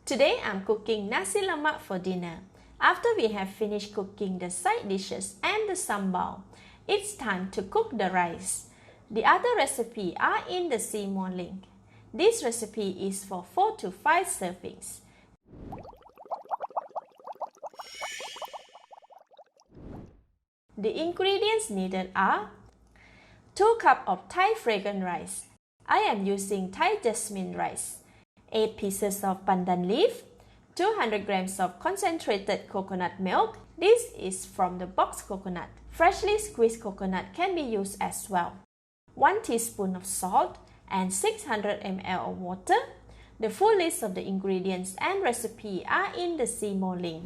Today I'm cooking Nasi Lemak for dinner. After we have finished cooking the side dishes and the sambal, it's time to cook the rice. The other recipes are in the see more link. This recipe is for 4 to 5 servings. The ingredients needed are 2 cups of Thai fragrant rice. I am using Thai jasmine rice. 8 pieces of pandan leaf, 200 grams of concentrated coconut milk. This is from the box coconut. Freshly squeezed coconut can be used as well. 1 teaspoon of salt and 600 ml of water. The full list of the ingredients and recipe are in the see more link.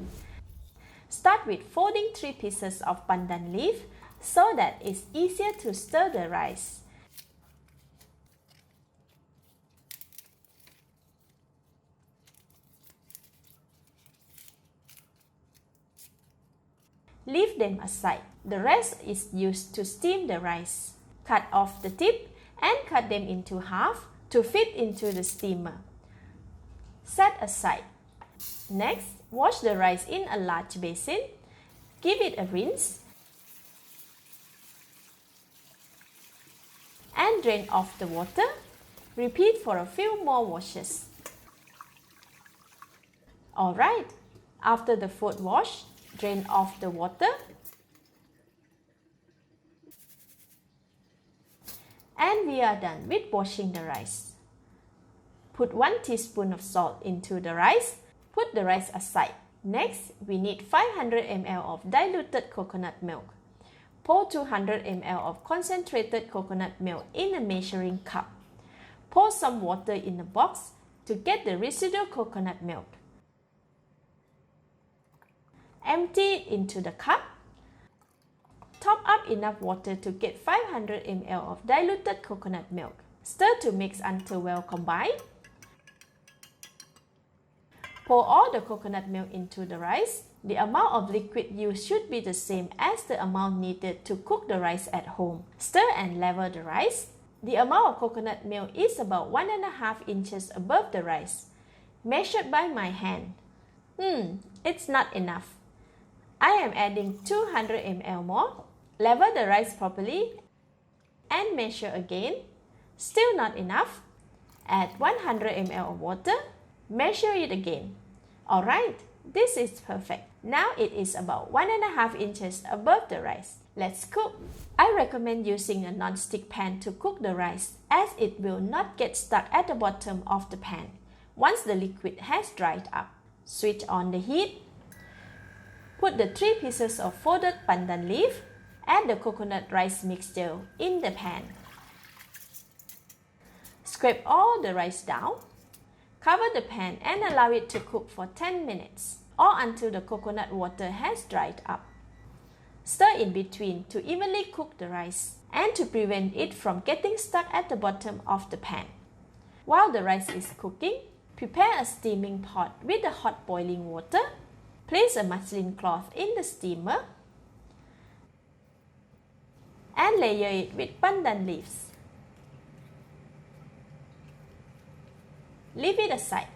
Start with folding 3 pieces of pandan leaf so that it's easier to stir the rice. Leave them aside. The rest is used to steam the rice. Cut off the tip and cut them into half to fit into the steamer. Set aside. Next, wash the rice in a large basin. Give it a rinse and drain off the water. Repeat for a few more washes. Alright, after the foot wash, drain off the water and we are done with washing the rice. Put 1 teaspoon of salt into the rice. Put the rice aside. Next, we need 500 ml of diluted coconut milk. Pour 200 ml of concentrated coconut milk in a measuring cup. Pour some water in a box to get the residual coconut milk. Empty it into the cup. Top up enough water to get 500 ml of diluted coconut milk. Stir to mix until well combined. Pour all the coconut milk into the rice. The amount of liquid used should be the same as the amount needed to cook the rice at home. Stir and level the rice. The amount of coconut milk is about 1.5 inches above the rice. Measured by my hand. It's not enough. I am adding 200 ml more. Level the rice properly and measure again. Still not enough. Add 100 ml of water. Measure it again. Alright, this is perfect. Now it is about 1.5 inches above the rice. Let's cook. I recommend using a non-stick pan to cook the rice as it will not get stuck at the bottom of the pan once the liquid has dried up. Switch on the heat. Put the 3 pieces of folded pandan leaf and the coconut rice mixture in the pan. Scrape all the rice down. Cover the pan and allow it to cook for 10 minutes or until the coconut water has dried up. Stir in between to evenly cook the rice and to prevent it from getting stuck at the bottom of the pan. While the rice is cooking, prepare a steaming pot with the hot boiling water. Place a muslin cloth in the steamer and layer it with pandan leaves. Leave it aside.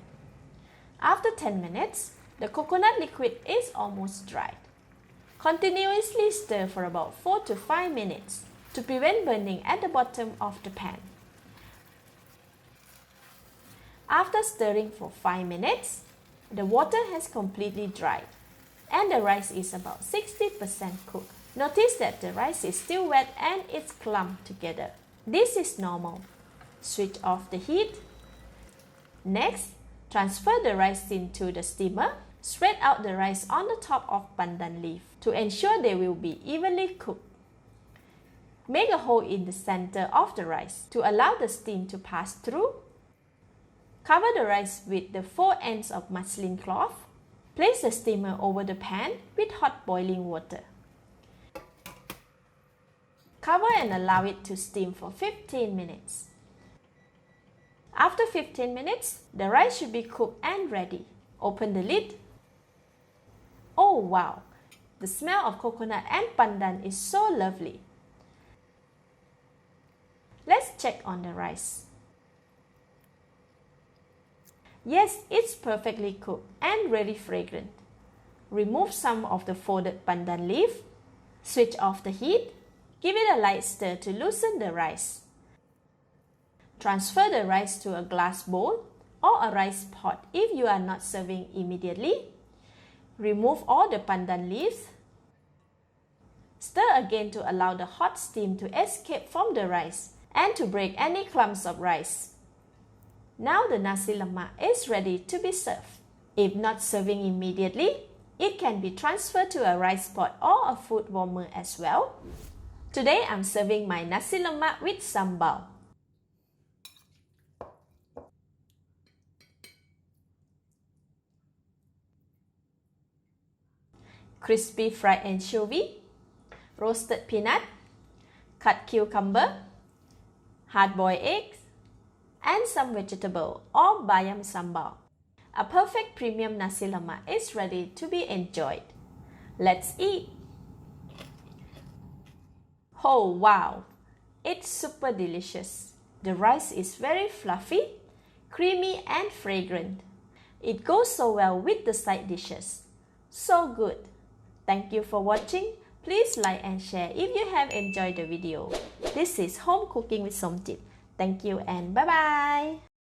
After 10 minutes, the coconut liquid is almost dried. Continuously stir for about 4 to 5 minutes to prevent burning at the bottom of the pan. After stirring for 5 minutes, the water has completely dried and the rice is about 60% cooked. Notice that the rice is still wet and it's clumped together. This is normal. Switch off the heat. Next, transfer the rice into the steamer. Spread out the rice on the top of pandan leaf to ensure they will be evenly cooked. Make a hole in the center of the rice to allow the steam to pass through. Cover the rice with the 4 ends of muslin cloth. Place the steamer over the pan with hot boiling water. Cover and allow it to steam for 15 minutes. After 15 minutes, the rice should be cooked and ready. Open the lid. Oh wow! The smell of coconut and pandan is so lovely. Let's check on the rice. Yes, it's perfectly cooked and very fragrant. Remove some of the folded pandan leaf. Switch off the heat. Give it a light stir to loosen the rice. Transfer the rice to a glass bowl or a rice pot if you are not serving immediately. Remove all the pandan leaves. Stir again to allow the hot steam to escape from the rice and to break any clumps of rice. Now the Nasi Lemak is ready to be served. If not serving immediately, it can be transferred to a rice pot or a food warmer as well. Today I'm serving my Nasi Lemak with sambal. Crispy fried anchovy, roasted peanut, cut cucumber, hard-boiled eggs, and some vegetable or bayam sambal. A perfect premium Nasi Lemak is ready to be enjoyed. Let's eat! Oh wow! It's super delicious. The rice is very fluffy, creamy and fragrant. It goes so well with the side dishes. So good! Thank you for watching. Please like and share if you have enjoyed the video. This is Home Cooking with Somjit. Thank you and bye-bye!